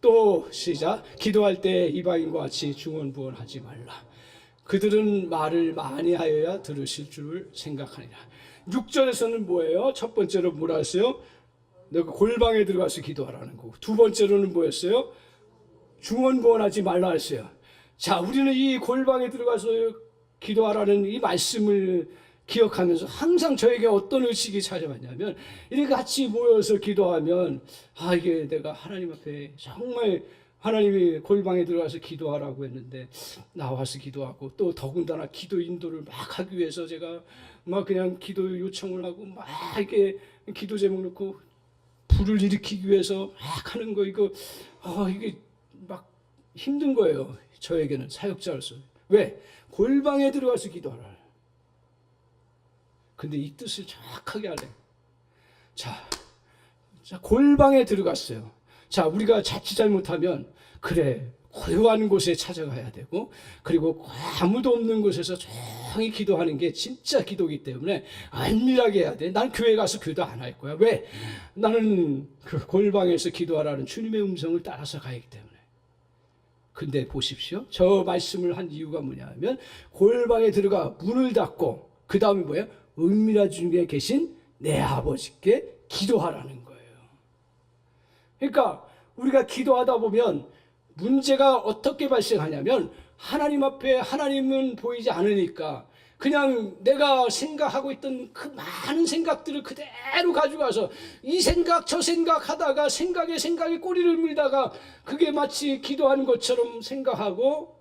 또 시작. 기도할 때 이방인과 같이 중언부언하지 말라. 그들은 말을 많이 하여야 들으실 줄을 생각하니라. 6절에서는 뭐예요? 첫 번째로 뭐라 했어요? 너가 골방에 들어가서 기도하라는 거고, 두 번째로는 뭐였어요? 중언부언하지 말라 했어요. 자, 우리는 이 골방에 들어가서 기도하라는 이 말씀을 기억하면서 항상 저에게 어떤 의식이 찾아왔냐면, 이렇게 같이 모여서 기도하면 이게 내가 하나님 앞에 정말 하나님이 골방에 들어가서 기도하라고 했는데 나와서 기도하고, 또 더군다나 기도 인도를 막 하기 위해서 제가 막 그냥 기도 요청을 하고 막 이렇게 기도 제목 넣고 불을 일으키기 위해서 막 하는 거, 이게 막 힘든 거예요. 저에게는 사역자로서. 왜? 골방에 들어가서 기도하라. 근데 이 뜻을 정확하게 하래. 자, 골방에 들어갔어요. 자, 우리가 자칫 잘못하면 그래, 고요한 곳에 찾아가야 되고, 그리고 아무도 없는 곳에서 조용히 기도하는 게 진짜 기도이기 때문에 안밀하게 해야 돼. 난 교회 가서 기도 안 할 거야. 왜? 나는 그 골방에서 기도하라는 주님의 음성을 따라서 가기 때문에. 근데 보십시오. 저 말씀을 한 이유가 뭐냐면, 골방에 들어가 문을 닫고 그 다음에 뭐예요? 은밀한 중에 계신 내 아버지께 기도하라는 거예요. 그러니까 우리가 기도하다 보면 문제가 어떻게 발생하냐면, 하나님 앞에 하나님은 보이지 않으니까 그냥 내가 생각하고 있던 그 많은 생각들을 그대로 가져가서 이 생각 저 생각 하다가 생각에 꼬리를 물다가 그게 마치 기도하는 것처럼 생각하고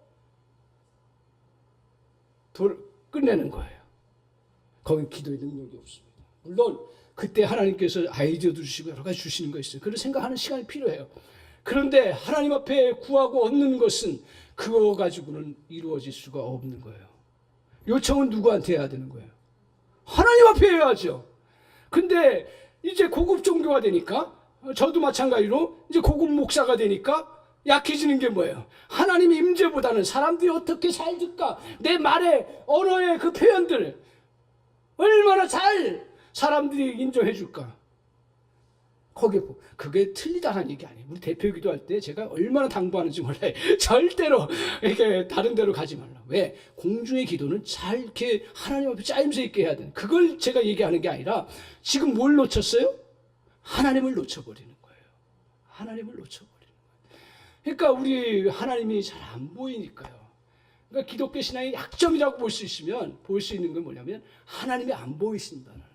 끝내는 거예요. 거기 기도의 능력이 없습니다. 물론 그때 하나님께서 아이디어도 주시고 여러 가지 주시는 거 있어요. 그런 생각하는 시간이 필요해요. 그런데 하나님 앞에 구하고 얻는 것은 그거 가지고는 이루어질 수가 없는 거예요. 요청은 누구한테 해야 되는 거예요? 하나님 앞에 해야죠. 근데 이제 고급 종교가 되니까, 저도 마찬가지로 이제 고급 목사가 되니까 약해지는 게 뭐예요? 하나님의 임재보다는 사람들이 어떻게 잘 듣까? 내 말의 언어의 그 표현들 얼마나 잘 사람들이 인정해 줄까? 그게 틀리다는 얘기 아니에요. 우리 대표 기도할 때 제가 얼마나 당부하는지 몰라요. 절대로 이렇게 다른 데로 가지 말라. 왜? 공중의 기도는 잘 이렇게 하나님 앞에 짜임새 있게 해야 돼. 그걸 제가 얘기하는 게 아니라, 지금 뭘 놓쳤어요? 하나님을 놓쳐버리는 거예요. 하나님을 놓쳐버리는 거예요. 그러니까 우리 하나님이 잘 안 보이니까요. 그러니까 기독교 신앙의 약점이라고 볼 수 있는 건 뭐냐면, 하나님이 안 보이신다는 거예요.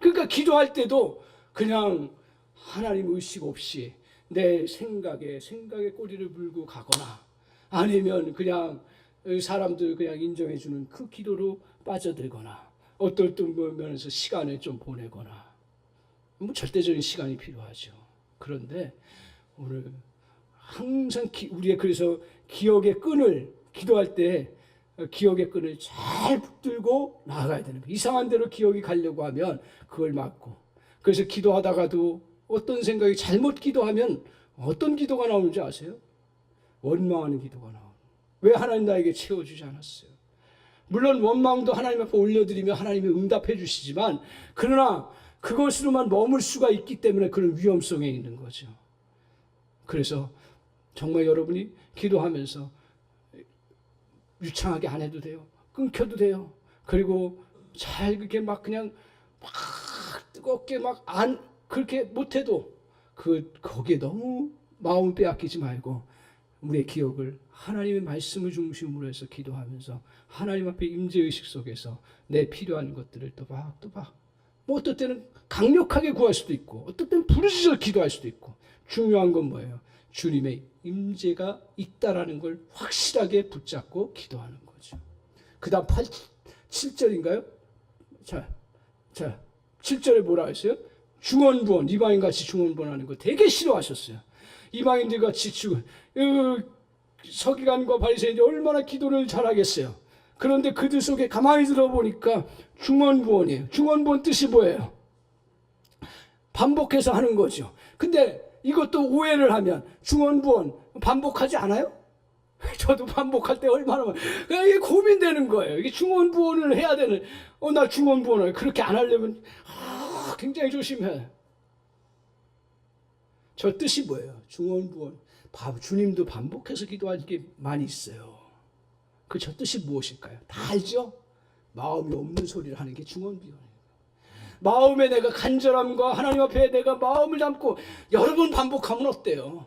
그러니까 기도할 때도 그냥 하나님 의식 없이 내 생각에 꼬리를 물고 가거나, 아니면 그냥 사람들 그냥 인정해주는 그 기도로 빠져들거나, 어떨 면에서 시간을 좀 보내거나, 절대적인 시간이 필요하죠. 그런데 오늘 항상 우리의 그래서 기억의 끈을, 기도할 때 기억의 끈을 잘 붙들고 나아가야 되는 거예요. 이상한 데로 기억이 가려고 하면 그걸 막고, 그래서 기도하다가도 어떤 생각이 잘못 기도하면 어떤 기도가 나오는지 아세요? 원망하는 기도가 나오는. 왜 하나님 나에게 채워주지 않았어요? 물론 원망도 하나님 앞에 올려드리면 하나님이 응답해 주시지만, 그러나 그것으로만 머물 수가 있기 때문에 그런 위험성에 있는 거죠. 그래서 정말 여러분이 기도하면서 유창하게 안 해도 돼요. 끊겨도 돼요. 그리고 잘 그렇게 막 그냥 막 뜨겁게 그렇게 못해도 거기에 너무 마음을 빼앗기지 말고, 우리의 기억을 하나님의 말씀을 중심으로 해서 기도하면서 하나님 앞에 임재의식 속에서 내 필요한 것들을 또박 어떨 때는 강력하게 구할 수도 있고, 어떨 때는 부르짖어 기도할 수도 있고, 중요한 건 뭐예요? 주님의 임재가 있다라는 걸 확실하게 붙잡고 기도하는 거죠. 그 다음 7절인가요? 자, 7절에 뭐라 했어요? 중언부언, 이방인같이 중언부언하는 거 되게 싫어하셨어요. 이방인들같이 서기관과 바리새인들이 얼마나 기도를 잘하겠어요. 그런데 그들 속에 가만히 들어보니까 중언부언이에요. 중언부언 뜻이 뭐예요? 반복해서 하는 거죠. 근데 이것도 오해를 하면 중언부언 반복하지 않아요? 저도 반복할 때 얼마나 이게 고민되는 거예요. 이게 중언부언을 해야 되는 나 중언부언을 그렇게 안 하려면 굉장히 조심해. 저 뜻이 뭐예요? 중언부언. 주님도 반복해서 기도할 게 많이 있어요. 그 저 뜻이 무엇일까요? 다 알죠? 마음이 없는 소리를 하는 게 중언부언이에요. 마음에 내가 간절함과 하나님 앞에 내가 마음을 담고 여러 번 반복하면 어때요?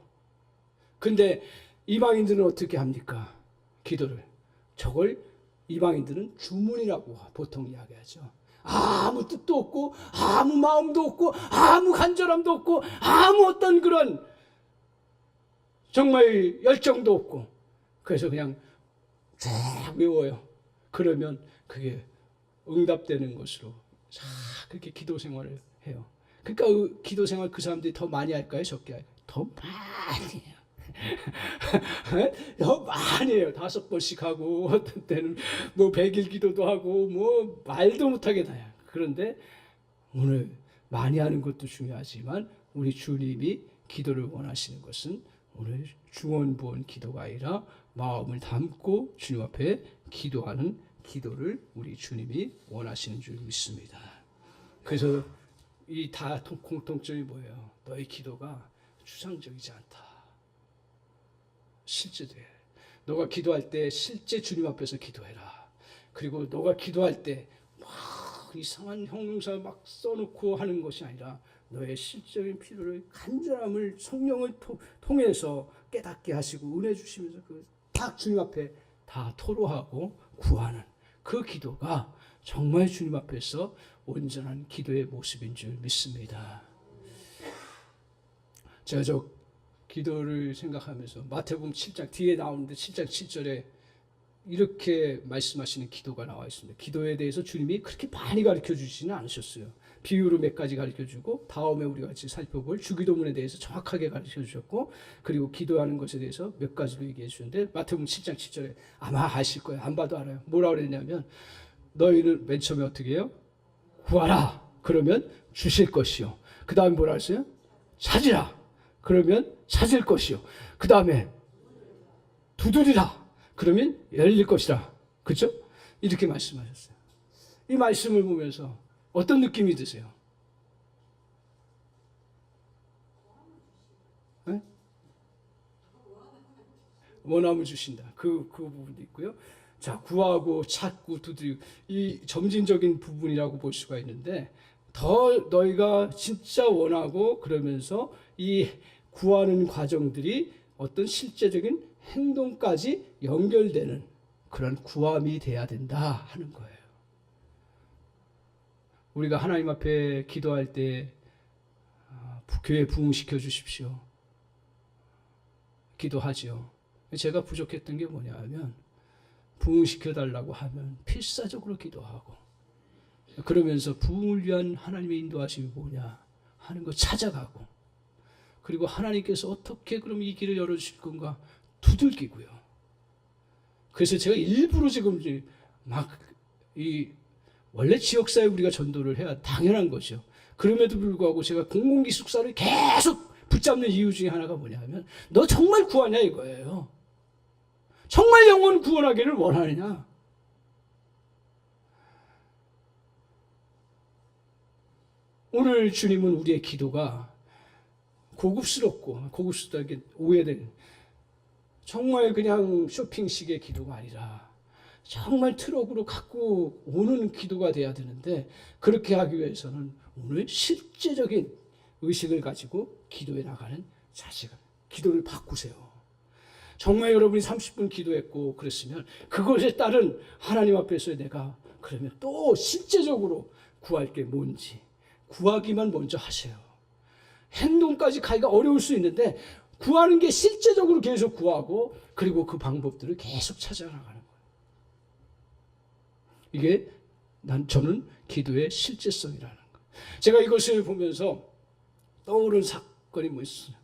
근데 이방인들은 어떻게 합니까? 기도를. 저걸 이방인들은 주문이라고 보통 이야기하죠. 아무 뜻도 없고 아무 마음도 없고 아무 간절함도 없고 아무 어떤 그런 정말 열정도 없고 그래서 그냥 쫙 외워요. 그러면 그게 응답되는 것으로 그렇게 기도 생활을 해요. 그러니까 기도 생활 그 사람들이 더 많이 할까요? 적게 할까요? 더 많이 해요. 더 많이 해요. 5번씩 하고 어떤 때는 뭐 100일 기도도 하고 뭐 말도 못하게 다요. 그런데 오늘 많이 하는 것도 중요하지만 우리 주님이 기도를 원하시는 것은 오늘 중언부언 기도가 아니라 마음을 담고 주님 앞에 기도하는 기도를 우리 주님이 원하시는 줄 믿습니다. 그래서 이 다 공통점이 뭐예요? 너의 기도가 추상적이지 않다. 실제돼. 너가 기도할 때 실제 주님 앞에서 기도해라. 그리고 너가 기도할 때 막 이상한 형용사 막 써놓고 하는 것이 아니라 너의 실적인 필요를 간절함을 성령을 통해서 깨닫게 하시고 은혜 주시면서 딱 주님 앞에 다 토로하고 구하는 그 기도가 정말 주님 앞에서 온전한 기도의 모습인 줄 믿습니다. 제가 저 기도를 생각하면서 마태복음 7장 뒤에 나오는데 7장 7절에 이렇게 말씀하시는 기도가 나와 있습니다. 기도에 대해서 주님이 그렇게 많이 가르쳐 주시지는 않으셨어요. 비유로 몇 가지 가르쳐 주고 다음에 우리가 같이 살펴볼 주기도문에 대해서 정확하게 가르쳐 주셨고 그리고 기도하는 것에 대해서 몇 가지로 얘기해 주셨는데 마태복음 7장 7절에 아마 아실 거예요. 안 봐도 알아요. 뭐라고 그랬냐면 너희는 맨 처음에 어떻게 해요? 구하라. 그러면 주실 것이요. 그 다음에 뭐라 했어요? 찾으라. 그러면 찾을 것이요. 그 다음에 두드리라. 그러면 열릴 것이라. 그렇죠? 이렇게 말씀하셨어요. 이 말씀을 보면서 어떤 느낌이 드세요? 네? 원함을 주신다. 그 부분도 있고요. 자, 구하고 찾고 두드리고 이 점진적인 부분이라고 볼 수가 있는데 더 너희가 진짜 원하고 그러면서 이 구하는 과정들이 어떤 실제적인 행동까지 연결되는 그런 구함이 돼야 된다 하는 거예요. 우리가 하나님 앞에 기도할 때 교회 부흥시켜 주십시오. 기도하지요. 제가 부족했던 게 뭐냐 하면 부흥시켜 달라고 하면 필사적으로 기도하고 그러면서 부흥을 위한 하나님의 인도하심이 뭐냐 하는 거 찾아가고 그리고 하나님께서 어떻게 그럼 이 길을 열어주실 건가 두들기고요. 그래서 제가 일부러 지금 원래 지역사회 우리가 전도를 해야 당연한 거죠. 그럼에도 불구하고 제가 공공기숙사를 계속 붙잡는 이유 중에 하나가 뭐냐면 너 정말 구하냐 이거예요. 정말 영혼 구원하기를 원하느냐. 오늘 주님은 우리의 기도가 고급스럽게 오해된 정말 그냥 쇼핑식의 기도가 아니라 정말 트럭으로 갖고 오는 기도가 돼야 되는데 그렇게 하기 위해서는 오늘 실제적인 의식을 가지고 기도에 나가는 자식을 기도를 바꾸세요. 정말 여러분이 30분 기도했고 그랬으면 그것에 따른 하나님 앞에서 내가 그러면 또 실제적으로 구할 게 뭔지 구하기만 먼저 하세요. 행동까지 가기가 어려울 수 있는데 구하는 게 실제적으로 계속 구하고 그리고 그 방법들을 계속 찾아나가는 거예요. 이게 저는 기도의 실제성이라는 거예요. 제가 이것을 보면서 떠오른 사건이 뭐 있어요.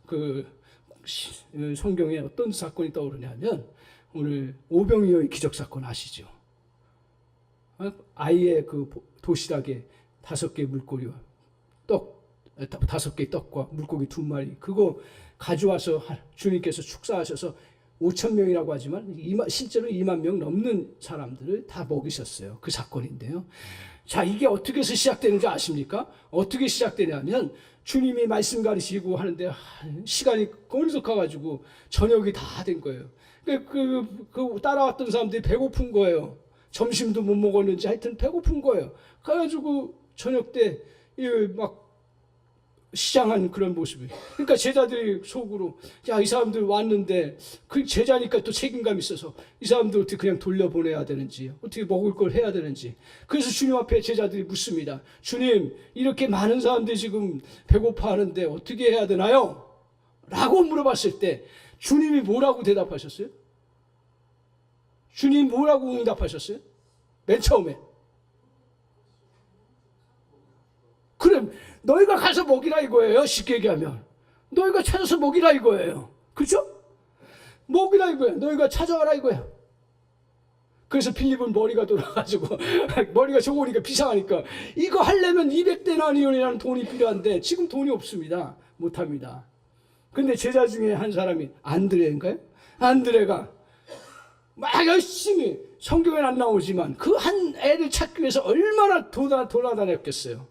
성경에 어떤 사건이 떠오르냐면 오늘 오병이어의 기적 사건 아시죠? 아이의 그 도시락에 5개 물고기와 5개 떡과 물고기 2마리 그거 가져와서 주님께서 축사하셔서 5천 명이라고 하지만 실제로 2만 명 넘는 사람들을 다 먹이셨어요. 그 사건인데요. 자, 이게 어떻게 해서 시작되는지 아십니까? 어떻게 시작되냐면 주님이 말씀 가르치고 하는데 시간이 어느덧 가가지고 저녁이 다 된 거예요. 그 따라왔던 사람들이 배고픈 거예요. 점심도 못 먹었는지 하여튼 배고픈 거예요. 그래가지고 저녁 때 막 시장한 그런 모습이. 그러니까 제자들이 속으로 야, 이 사람들 왔는데 그 제자니까 또 책임감이 있어서 이 사람들 어떻게 그냥 돌려보내야 되는지 어떻게 먹을 걸 해야 되는지. 그래서 주님 앞에 제자들이 묻습니다. 주님, 이렇게 많은 사람들이 지금 배고파하는데 어떻게 해야 되나요? 라고 물어봤을 때 주님이 뭐라고 대답하셨어요? 주님 뭐라고 응답하셨어요? 맨 처음에 그래, 너희가 가서 먹이라 이거예요. 쉽게 얘기하면 너희가 찾아서 먹이라 이거예요. 그렇죠? 먹이라 이거예요. 너희가 찾아와라 이거예요. 그래서 필립은 머리가 돌아가지고 머리가 좋으니까 비상하니까 이거 하려면 200데나리온이라는 돈이 필요한데 지금 돈이 없습니다. 못합니다. 근데 제자 중에 한 사람이 안드레인가요? 안드레가 막 열심히, 성경에는 안 나오지만 그 한 애를 찾기 위해서 얼마나 돌아다녔겠어요.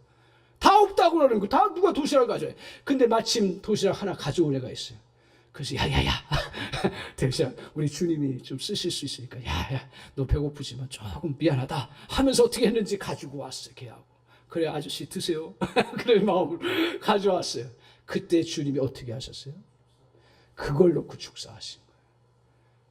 다 없다고 그러는 거. 다 누가 도시락을 가져요. 근데 마침 도시락 하나 가져온 애가 있어요. 그래서 야야야 대신 우리 주님이 좀 쓰실 수 있으니까 야야 너 배고프지만 조금 미안하다 하면서 어떻게 했는지 가지고 왔어요. 걔하고. 그래 아저씨 드세요. 그런 마음으로 가져왔어요. 그때 주님이 어떻게 하셨어요? 그걸 놓고 축사하신 거예요.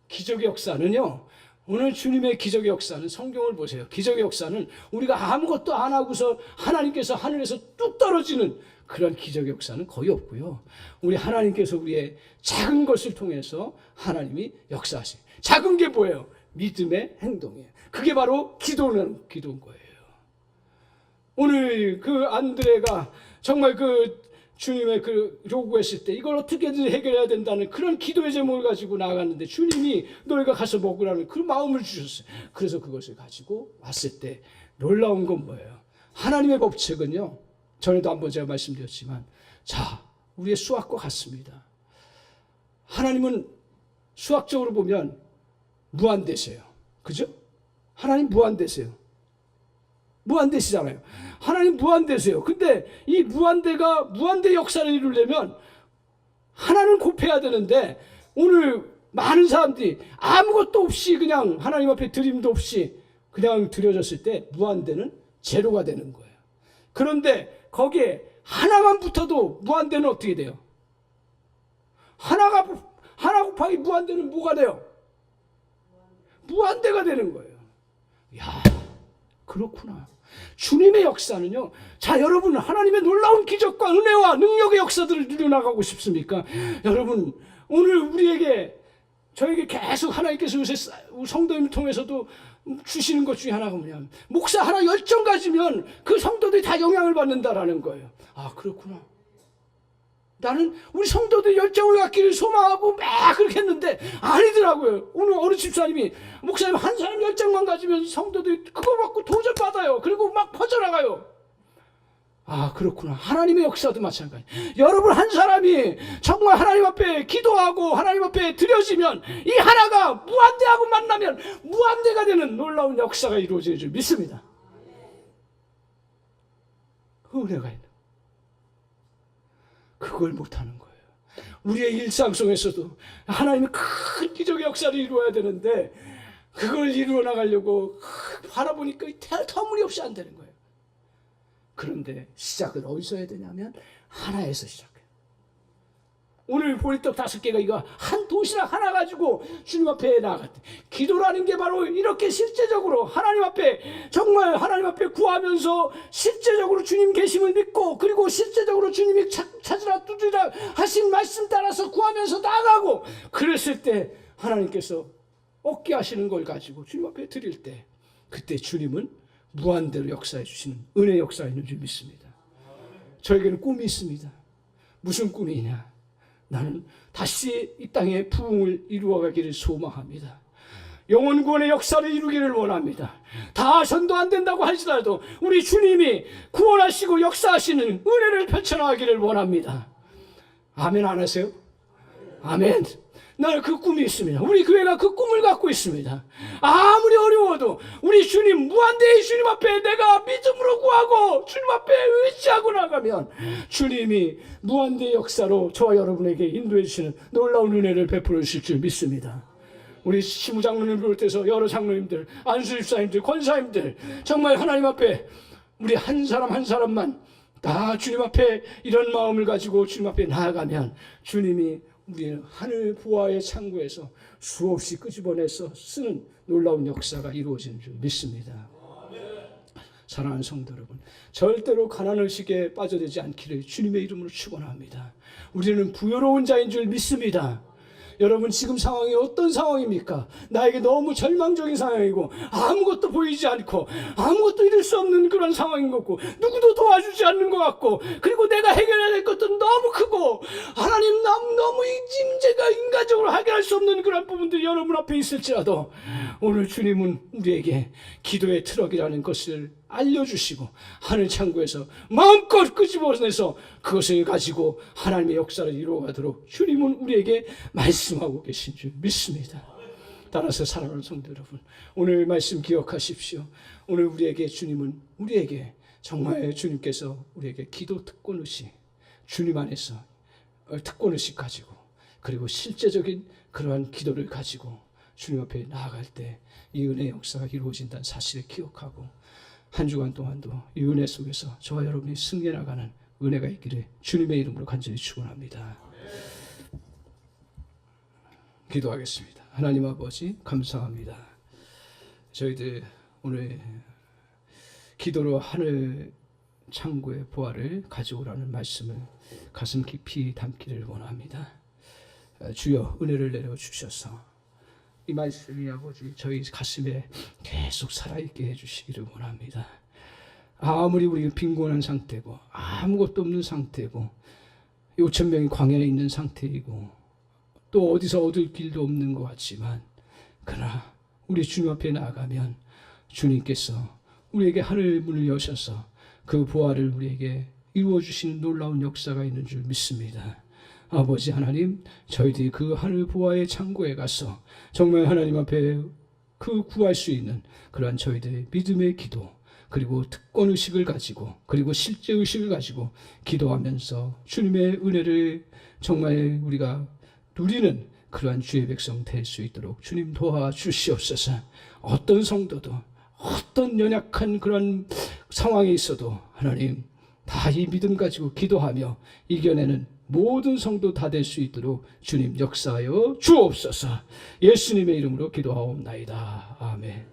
기적의 역사는요, 오늘 주님의 기적의 역사는 성경을 보세요. 기적의 역사는 우리가 아무것도 안 하고서 하나님께서 하늘에서 뚝 떨어지는 그런 기적의 역사는 거의 없고요. 우리 하나님께서 우리의 작은 것을 통해서 하나님이 역사하신 작은 게 뭐예요? 믿음의 행동이에요. 그게 바로 기도인 거예요. 오늘 그 안드레가 정말 그 주님의 그 요구했을 때 이걸 어떻게든 해결해야 된다는 그런 기도의 제목을 가지고 나아갔는데 주님이 너희가 가서 먹으라는 그 마음을 주셨어요. 그래서 그것을 가지고 왔을 때 놀라운 건 뭐예요? 하나님의 법칙은요, 전에도 한번 제가 말씀드렸지만, 자, 우리의 수학과 같습니다. 하나님은 수학적으로 보면 무한대세요. 그죠? 하나님 무한대세요. 무한대시잖아요. 하나님 무한대세요. 근데 이 무한대가 무한대 역사를 이루려면 하나는 곱해야 되는데 오늘 많은 사람들이 아무것도 없이 그냥 하나님 앞에 드림도 없이 그냥 드려졌을 때 무한대는 제로가 되는 거예요. 그런데 거기에 하나만 붙어도 무한대는 어떻게 돼요? 하나 곱하기 무한대는 뭐가 돼요? 무한대가 되는 거예요. 야, 그렇구나. 주님의 역사는요. 자, 여러분, 하나님의 놀라운 기적과 은혜와 능력의 역사들을 누려나가고 싶습니까? 여러분, 오늘 저에게 계속 하나님께서 요새 성도님 통해서도 주시는 것 중에 하나가 뭐냐면, 목사 하나 열정 가지면 그 성도들이 다 영향을 받는다라는 거예요. 아, 그렇구나. 나는 우리 성도들이 열정을 갖기를 소망하고 막 그렇게 했는데 아니더라고요. 오늘 어느 집사님이 목사님 한 사람 열정만 가지면 성도들이 그거 받고 도전 받아요. 그리고 막 퍼져나가요. 아, 그렇구나. 하나님의 역사도 마찬가지. 여러분 한 사람이 정말 하나님 앞에 기도하고 하나님 앞에 드려지면 이 하나가 무한대하고 만나면 무한대가 되는 놀라운 역사가 이루어질 줄 믿습니다. 그 은혜가 있는. 그걸 못하는 거예요. 우리의 일상 속에서도 하나님이 큰 기적의 역사를 이루어야 되는데 그걸 이루어 나가려고 바라보니까 터무니없이 안 되는 거예요. 그런데 시작을 어디서 해야 되냐면 하나에서 시작해요. 오늘 보리떡 5개가 이거 한 도시락 하나 가지고 주님 앞에 나아갔대. 기도라는 게 바로 이렇게 실제적으로 하나님 앞에 정말 하나님 앞에 구하면서 실제적으로 주님 계심을 믿고 그리고 실제적으로 주님이 찾으라 두드리라 하신 말씀 따라서 구하면서 나아가고 그랬을 때 하나님께서 얻게 하시는 걸 가지고 주님 앞에 드릴 때 그때 주님은 무한대로 역사해 주시는 은혜 역사에 있는 줄 믿습니다. 저에게는 꿈이 있습니다. 무슨 꿈이냐? 나는 다시 이 땅에 부흥을 이루어가기를 소망합니다. 영혼 구원의 역사를 이루기를 원합니다. 다 전도 안 된다고 할지라도 우리 주님이 구원하시고 역사하시는 은혜를 펼쳐나가기를 원합니다. 아멘 안 하세요? 아멘. 나는 그 꿈이 있습니다. 우리 교회가 그 꿈을 갖고 있습니다. 아무리 어려워도 우리 주님, 무한대의 주님 앞에 내가 믿음으로 구하고 주님 앞에 의지하고 나가면 주님이 무한대의 역사로 저와 여러분에게 인도해 주시는 놀라운 은혜를 베풀어 주실 줄 믿습니다. 우리 시무장로님을 비롯해서 여러 장로님들, 안수집사님들, 권사님들, 정말 하나님 앞에 우리 한 사람 한 사람만 다 주님 앞에 이런 마음을 가지고 주님 앞에 나아가면 주님이 우리는 하늘 부하의 창고에서 수없이 끄집어내서 쓰는 놀라운 역사가 이루어지는 줄 믿습니다. 사랑하는 성도 여러분, 절대로 가난의식에 빠져들지 않기를 주님의 이름으로 축원합니다. 우리는 부요로운 자인 줄 믿습니다. 여러분 지금 상황이 어떤 상황입니까? 나에게 너무 절망적인 상황이고 아무것도 보이지 않고 아무것도 이룰 수 없는 그런 상황인 것 같고 누구도 도와주지 않는 것 같고 그리고 내가 해결해야 될 것도 너무 크고 하나님 너무 제가 인간적으로 해결할 수 없는 그런 부분들이 여러분 앞에 있을지라도 오늘 주님은 우리에게 기도의 트럭이라는 것을 알려주시고 하늘 창고에서 마음껏 끄집어내서 그것을 가지고 하나님의 역사를 이루어가도록 주님은 우리에게 말씀하고 계신 줄 믿습니다. 따라서 사랑하는 성도 여러분, 오늘 말씀 기억하십시오. 오늘 주님은 우리에게 정말 주님께서 우리에게 기도 특권의식, 주님 안에서 특권의식 가지고 그리고 실제적인 그러한 기도를 가지고 주님 앞에 나아갈 때 이 은혜의 역사가 이루어진다는 사실을 기억하고 한 주간 동안도 이 은혜 속에서 저와 여러분이 승리해 나가는 은혜가 있기를 주님의 이름으로 간절히 축원합니다. 기도하겠습니다. 하나님 아버지 감사합니다. 저희들 오늘 기도로 하늘 창고의 보화를 가져오라는 말씀을 가슴 깊이 담기를 원합니다. 주여 은혜를 내려 주셔서 이 말씀이 아버지 저희 가슴에 계속 살아있게 해주시기를 원합니다. 아무리 우리가 빈곤한 상태고 아무것도 없는 상태고 5,000명이 광야에 있는 상태이고 또 어디서 얻을 길도 없는 것 같지만 그러나 우리 주님 앞에 나아가면 주님께서 우리에게 하늘 문을 여셔서 그 보화를 우리에게 이루어 주시는 놀라운 역사가 있는 줄 믿습니다. 아버지 하나님, 저희들이 그 하늘 보화의 창고에 가서 정말 하나님 앞에 그 구할 수 있는 그러한 저희들의 믿음의 기도 그리고 특권의식을 가지고 그리고 실제의식을 가지고 기도하면서 주님의 은혜를 정말 우리가 누리는 그러한 주의 백성 될 수 있도록 주님 도와주시옵소서. 어떤 성도도 어떤 연약한 그런 상황에 있어도 하나님 다 이 믿음 가지고 기도하며 이겨내는 모든 성도 다 될 수 있도록 주님 역사하여 주옵소서. 예수님의 이름으로 기도하옵나이다. 아멘.